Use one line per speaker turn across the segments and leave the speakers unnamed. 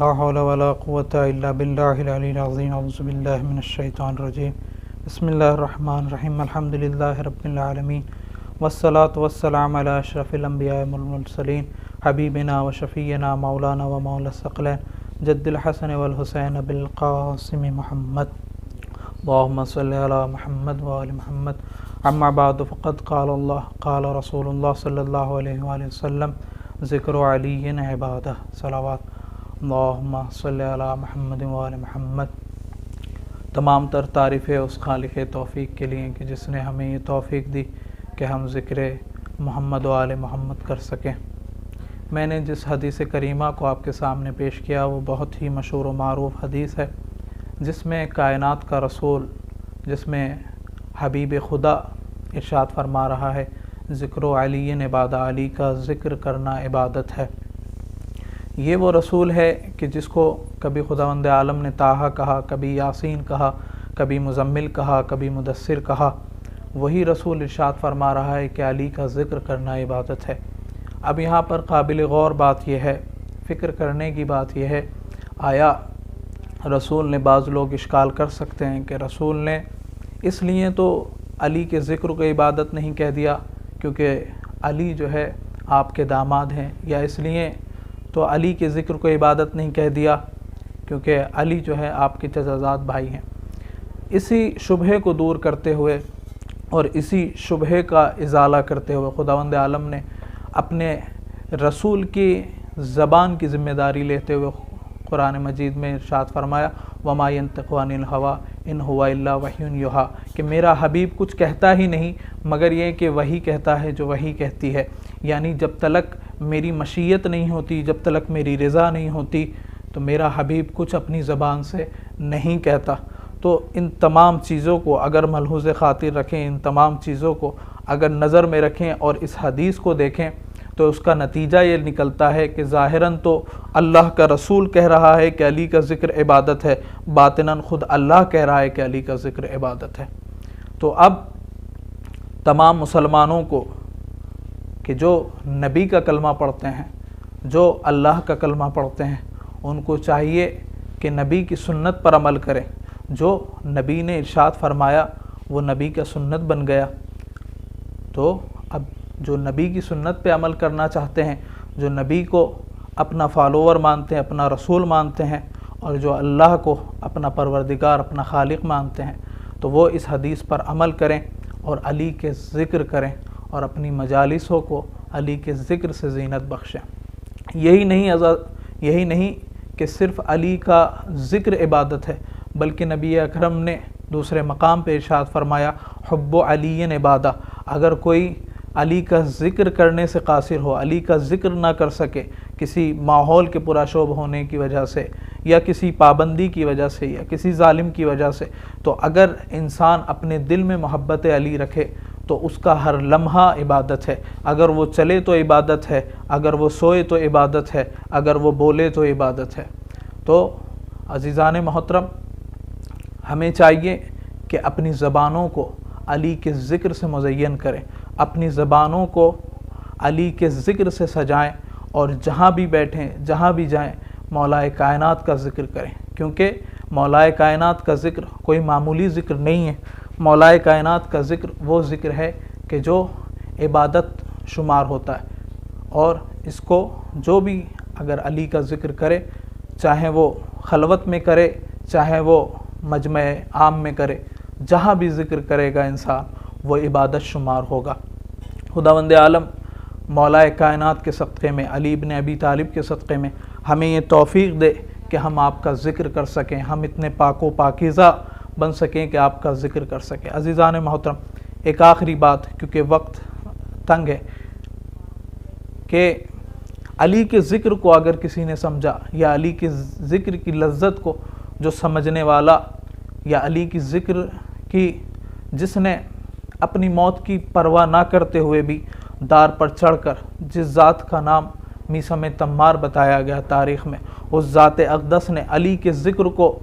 لا حول ولا قوة إلا بالله العلي العظيم أعوذ بالله من الشيطان الرجيم بسم الله الرحمن الرحيم الحمد لله رب العالمين والصلاة والسلام على أشرف الأنبياء والمرسلين حبيبنا وشفينا مولانا ومولى الثقلين جد الحسن والحسين بالقاسم محمد اللهم صل على محمد وآل محمد أما بعد فقد قال الله قال رسول الله صلى الله عليه وآله وسلم ذکر علی عبادہ صلوات اللہم صلی علی محمد وآل محمد۔ تمام تر تعریفیں اس خالق توفیق کے لیے کہ جس نے ہمیں یہ توفیق دی کہ ہم ذکر محمد و آل محمد کر سکیں۔ میں نے جس حدیث کریمہ کو آپ کے سامنے پیش کیا وہ بہت ہی مشہور و معروف حدیث ہے، جس میں کائنات کا رسول، جس میں حبیب خدا ارشاد فرما رہا ہے ذکر و علی عبادہ، علی کا ذکر کرنا عبادت ہے۔ یہ وہ رسول ہے کہ جس کو کبھی خداوند عالم نے طٰہٰ کہا، کبھی یاسین کہا، کبھی مزمل کہا، کبھی مدثر کہا۔ وہی رسول ارشاد فرما رہا ہے کہ علی کا ذکر کرنا عبادت ہے۔ اب یہاں پر قابل غور بات یہ ہے، فکر کرنے کی بات یہ ہے، آیا رسول نے، بعض لوگ اشکال کر سکتے ہیں کہ رسول نے اس لیے تو علی کے ذکر کو عبادت نہیں کہہ دیا کیونکہ علی جو ہے آپ کے داماد ہیں، یا اس لیے تو علی کے ذکر کو عبادت نہیں کہہ دیا کیونکہ علی جو ہے آپ کے چچازاد بھائی ہیں۔ اسی شبہے کو دور کرتے ہوئے اور اسی شبہے کا ازالہ کرتے ہوئے خداوند عالم نے اپنے رسول کی زبان کی ذمہ داری لیتے ہوئے قرآن مجید میں ارشاد فرمایا وَمَا يَنطِقُ عَنِ الْهَوَىٰ إِنْ هُوَ إِلَّا وَحْيٌ يُوحَىٰ، کہ میرا حبیب کچھ کہتا ہی نہیں مگر یہ کہ وحی کہتا ہے جو وحی کہتی ہے، یعنی جب تلک میری مشیت نہیں ہوتی، جب تلک میری رضا نہیں ہوتی تو میرا حبیب کچھ اپنی زبان سے نہیں کہتا۔ تو ان تمام چیزوں کو اگر ملحوظ خاطر رکھیں، ان تمام چیزوں کو اگر نظر میں رکھیں اور اس حدیث کو دیکھیں تو اس کا نتیجہ یہ نکلتا ہے کہ ظاہراً تو اللہ کا رسول کہہ رہا ہے کہ علی کا ذکر عبادت ہے، باطناً خود اللہ کہہ رہا ہے کہ علی کا ذکر عبادت ہے۔ تو اب تمام مسلمانوں کو کہ جو نبی کا کلمہ پڑھتے ہیں، جو اللہ کا کلمہ پڑھتے ہیں، ان کو چاہیے کہ نبی کی سنت پر عمل کریں۔ جو نبی نے ارشاد فرمایا وہ نبی کا سنت بن گیا۔ تو اب جو نبی کی سنت پہ عمل کرنا چاہتے ہیں، جو نبی کو اپنا فالوور مانتے ہیں، اپنا رسول مانتے ہیں، اور جو اللہ کو اپنا پروردگار، اپنا خالق مانتے ہیں، تو وہ اس حدیث پر عمل کریں اور علی کے ذکر کریں اور اپنی مجالسوں کو علی کے ذکر سے زینت بخشیں۔ یہی نہیں کہ صرف علی کا ذکر عبادت ہے، بلکہ نبی اکرم نے دوسرے مقام پہ ارشاد فرمایا حب علی عبادہ۔ اگر کوئی علی کا ذکر کرنے سے قاصر ہو، علی کا ذکر نہ کر سکے کسی ماحول کے پراشوب ہونے کی وجہ سے، یا کسی پابندی کی وجہ سے، یا کسی ظالم کی وجہ سے، تو اگر انسان اپنے دل میں محبت علی رکھے تو اس کا ہر لمحہ عبادت ہے۔ اگر وہ چلے تو عبادت ہے، اگر وہ سوئے تو عبادت ہے، اگر وہ بولے تو عبادت ہے۔ تو عزیزان محترم، ہمیں چاہیے کہ اپنی زبانوں کو علی کے ذکر سے مزین کریں، اپنی زبانوں کو علی کے ذکر سے سجائیں، اور جہاں بھی بیٹھیں، جہاں بھی جائیں، مولا کائنات کا ذکر کریں، کیونکہ مولا کائنات کا ذکر کوئی معمولی ذکر نہیں ہے۔ مولا کائنات کا ذکر وہ ذکر ہے کہ جو عبادت شمار ہوتا ہے، اور اس کو جو بھی اگر علی کا ذکر کرے، چاہے وہ خلوت میں کرے، چاہے وہ مجمع عام میں کرے، جہاں بھی ذکر کرے گا انسان وہ عبادت شمار ہوگا۔ خداوند عالم مولا کائنات کے صدقے میں، علی ابن ابی طالب کے صدقے میں ہمیں یہ توفیق دے کہ ہم آپ کا ذکر کر سکیں، ہم اتنے پاک و پاکیزہ بن سکیں کہ آپ کا ذکر کر سکیں۔ عزیزان محترم، ایک آخری بات، کیونکہ وقت تنگ ہے، کہ علی کے ذکر کو اگر کسی نے سمجھا، یا علی کے ذکر کی لذت کو جو سمجھنے والا، یا علی کی ذکر کی جس نے اپنی موت کی پرواہ نہ کرتے ہوئے بھی دار پر چڑھ کر، جس ذات کا نام میثم تمار بتایا گیا تاریخ میں، اس ذات اقدس نے علی کے ذکر کو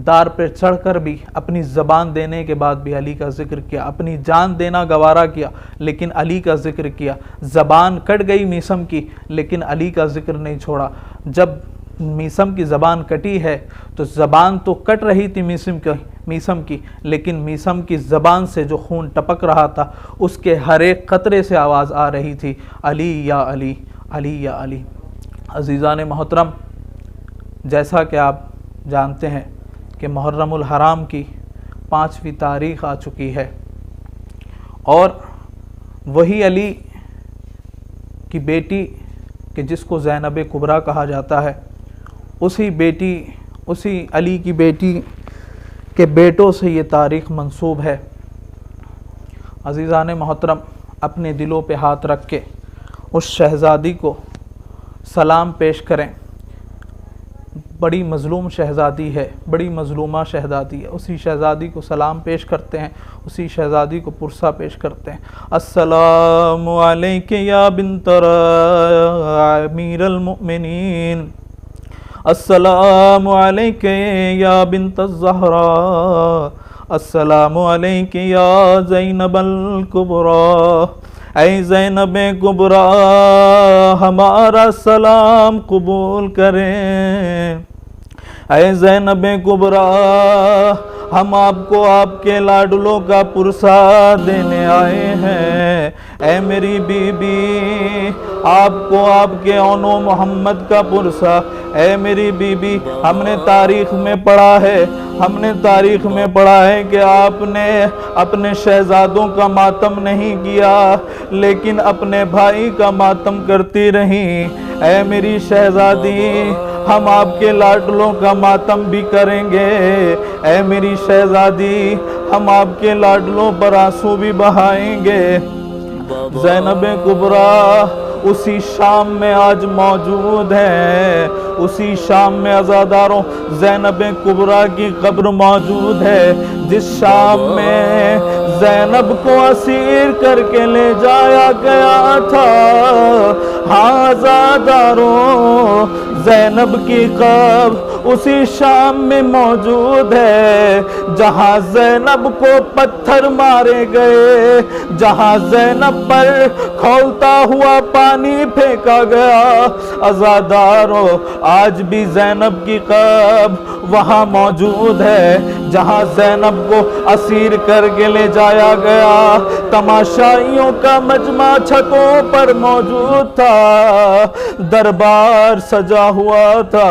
دار پر چڑھ کر بھی اپنی زبان دینے کے بعد بھی علی کا ذکر کیا، اپنی جان دینا گوارا کیا لیکن علی کا ذکر کیا، زبان کٹ گئی میثم کی لیکن علی کا ذکر نہیں چھوڑا۔ جب میثم کی زبان کٹی ہے تو زبان تو کٹ رہی تھی میثم کی، لیکن میثم کی زبان سے جو خون ٹپک رہا تھا اس کے ہر ایک قطرے سے آواز آ رہی تھی، علی یا علی، علی یا علی۔ عزیزان محترم، جیسا کہ آپ جانتے ہیں کہ محرم الحرام کی 5ویں تاریخ آ چکی ہے، اور وہی علی کی بیٹی کہ جس کو زینب کبریٰ کہا جاتا ہے، اسی علی کی بیٹی کے بیٹوں سے یہ تاریخ منسوب ہے۔ عزیزان محترم، اپنے دلوں پہ ہاتھ رکھ کے اس شہزادی کو سلام پیش کریں۔ بڑی مظلوم شہزادی ہے، بڑی مظلومہ شہزادی ہے، اسی شہزادی کو سلام پیش کرتے ہیں، اسی شہزادی کو پرسہ پیش کرتے ہیں۔ السلام علیک یا بنت امیر المؤمنین، السلام علیک یا بنت الزہراء، السلام علیک یا زینب الکبریٰ۔ اے زینب کبریٰ ہمارا سلام قبول کریں، اے زینب کبریٰ ہم آپ کو آپ کے لاڈلوں کا پرسہ دینے آئے ہیں۔ اے میری بی بی آپ کو آپ کے اونو محمد کا پرسہ، اے میری بی بی ہم نے تاریخ میں پڑھا ہے کہ آپ نے اپنے شہزادوں کا ماتم نہیں کیا لیکن اپنے بھائی کا ماتم کرتی رہیں۔ اے میری شہزادی ہم آپ کے لاڈلوں کا ماتم بھی کریں گے، اے میری شہزادی ہم آپ کے لاڈلوں پر آنسو بھی بہائیں گے۔ زینب کبریٰ اسی شام میں آج موجود ہے، اسی شام میں عزاداروں زینب کبریٰ کی قبر موجود ہے، جس شام میں زینب کو اسیر کر کے لے جایا گیا تھا۔ ہاں عزاداروں زینب کی قبر اسی شام میں موجود ہے جہاں زینب کو پتھر مارے گئے، جہاں زینب پر کھولتا ہوا پانی پھینکا گیا۔ عزاداروں آج بھی زینب کی قبر وہاں موجود ہے جہاں زینب کو اسیر کر کے لے جایا گیا۔ تماشائیوں کا مجمع چھتوں پر موجود تھا، دربار سجا ہوا تھا۔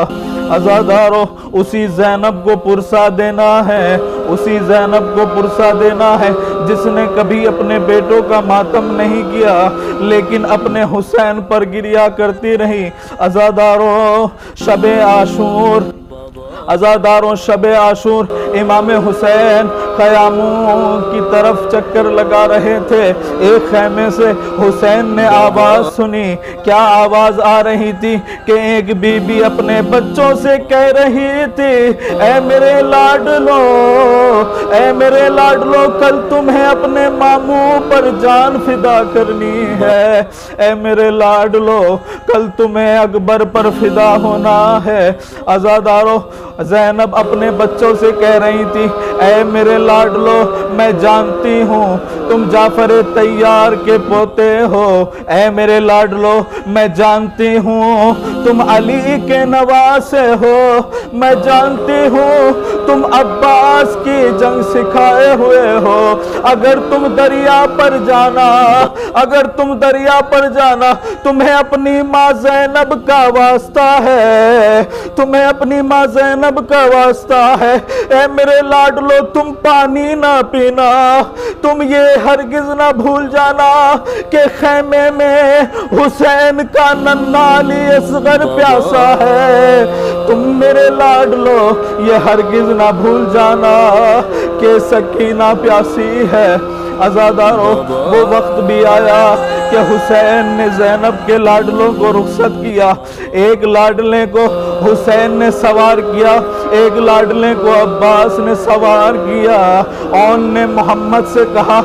عزاداروں اسی زینب کو پرسہ دینا ہے، اسی زینب کو پرسہ دینا ہے جس نے کبھی اپنے بیٹوں کا ماتم نہیں کیا لیکن اپنے حسین پر گریا کرتی رہی۔ عزاداروں شب عاشور امام حسین خیاموں کی طرف چکر لگا رہے تھے، ایک خیمے سے حسین نے آواز سنی۔ کیا آواز آ رہی تھی کہ ایک بی بی اپنے بچوں سے کہہ رہی تھی، اے میرے لاڈلو، اے میرے لاڈلو کل تمہیں اپنے ماموں پر جان فدا کرنی ہے، اے میرے لاڈلو کل تمہیں اکبر پر فدا ہونا ہے۔ عزاداروں زینب اپنے بچوں سے کہہ رہی تھی، اے میرے لاڈلو میں جانتی ہوں تم جعفر طیار کے پوتے ہو، اے میرے لاڈلو میں جانتی ہوں تم علی کے نواسے ہو، میں جانتی ہوں تم عباس کی جنگ سکھائے ہوئے ہو۔ اگر تم دریا پر جانا تمہیں اپنی ماں زینب کا واسطہ ہے، تمہیں اپنی ماں زینب کا واسطہ ہے۔ اے میرے لاڈلو تم پانی نہ پینا، تم یہ ہرگز نہ بھول جانا کہ خیمے میں حسین کا ننھا علی اصغر پیاسا ہے، تم میرے لاڈلو یہ ہرگز نہ بھول جانا کہ سکینہ پیاسی ہے۔ عزاداروں وہ وقت بھی آیا کہ حسین نے زینب کے لاڈلوں کو رخصت کیا، ایک لاڈلے کو حسین نے سوار کیا، ایک لاڈلے کو عباس نے سوار کیا۔ اون نے محمد سے کہا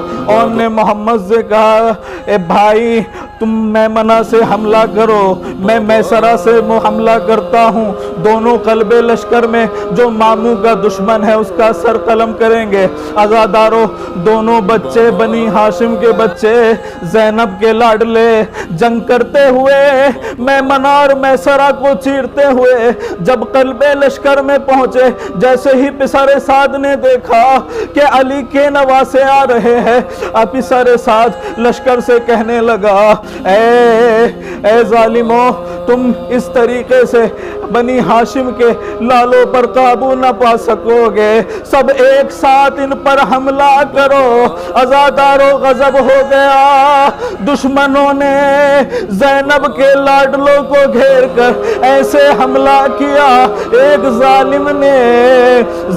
اے بھائی تم میمنہ سے حملہ کرو، میں میسرہ سے حملہ کرتا ہوں، دونوں قلب لشکر میں جو ماموں کا دشمن ہے اس کا سر قلم کریں گے۔ عزادارو، دونوں بچے بنی ہاشم کے بچے زینب کے لاڈلے جنگ کرتے ہوئے میمنہ اور میسرہ کو چیرتے ہوئے جب قلب لشکر میں پہنچے، جیسے ہی پسر سعد نے دیکھا کہ علی کے نواسے آ رہے ہیں، پسر سعد لشکر سے کہنے لگا، اے ظالموں، تم اس طریقے سے بنی ہاشم کے لالوں پر قابو نہ پا سکو گے، سب ایک ساتھ ان پر حملہ کرو۔ عزادارو، غضب ہو گیا، دشمنوں نے زینب کے لاڈلوں کو گھیر کر ایسے حملہ کیا، ایک ظالم نے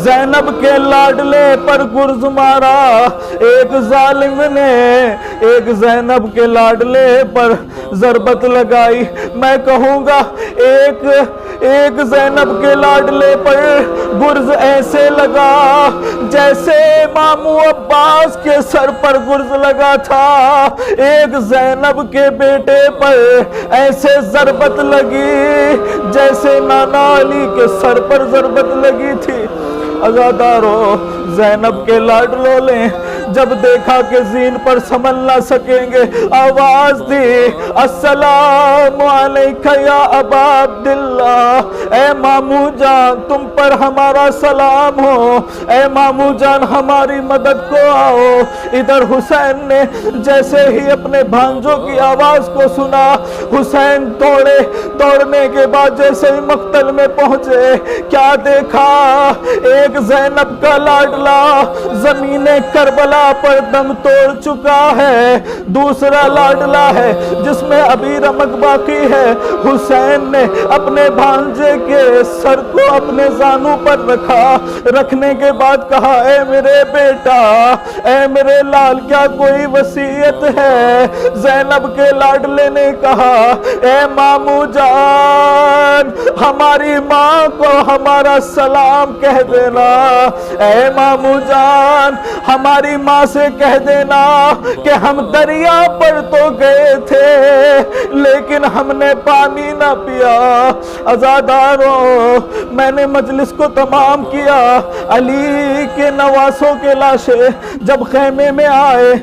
زینب کے لاڈلے پر گرز مارا، ایک ظالم نے ایک زینب کے لاڈلے پر ضربت لگائی۔ میں کہوں گا ایک زینب کے لاڈلے پر گرز ایسے لگا جیسے ماموں عباس کے سر پر گرز لگا تھا، ایک زینب کے بیٹے پر ایسے ضربت لگی جیسے نانا علی کے سر پر ضربت لگی تھی۔ عزادارو، زینب کے لاڈلوں نے جب دیکھا کہ زین پر سنبھل نہ سکیں گے، آواز دی، السلام علیکہ یا ابا عبداللہ، اے ماموں جان تم پر ہمارا سلام ہو، اے ماموں جان ہماری مدد کو آؤ۔ ادھر حسین نے جیسے ہی اپنے بھانجوں کی آواز کو سنا، حسین دوڑنے کے بعد جیسے ہی مقتل میں پہنچے، کیا دیکھا؟ ایک زینب کا لاڈلا زمین کربلا پر دم توڑ چکا ہے، دوسرا لاڈلا ہے جس میں ابھی رمق باقی ہے۔ حسین نے اپنے بھانجے کے سر کو اپنے زانوں پر رکھنے کے بعد کہا، اے میرے بیٹا، اے میرے لال، کیا کوئی وصیت ہے؟ زینب کے لاڈلے نے کہا، اے ماموں جان ہماری ماں کو ہمارا سلام کہہ دینا، اے ماموں جان ہماری ماں سے کہہ دینا کہ ہم دریا پر تو گئے تھے لیکن ہم نے پانی نہ پیا۔ عزاداروں، میں نے مجلس کو تمام کیا، علی کے نواسوں کے لاشیں جب خیمے میں آئے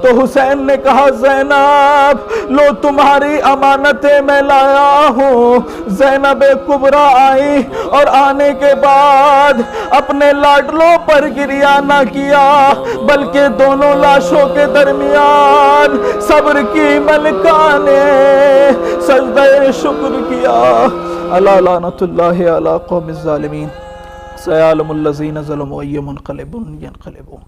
تو حسین نے کہا، زینب لو تمہاری امانتیں میں لایا ہوں۔ زینب کبریٰ آئی اور آنے کے بعد اپنے لاڈلوں پر گریہ نہ کیا بلکہ دونوں لاشوں کے درمیان صبر کی ملکہ نے سجدہ شکر کیا۔ الا لعنۃ اللہ علی قوم الظالمین، سیعلم الذین ظلموا أی منقلب ینقلبون۔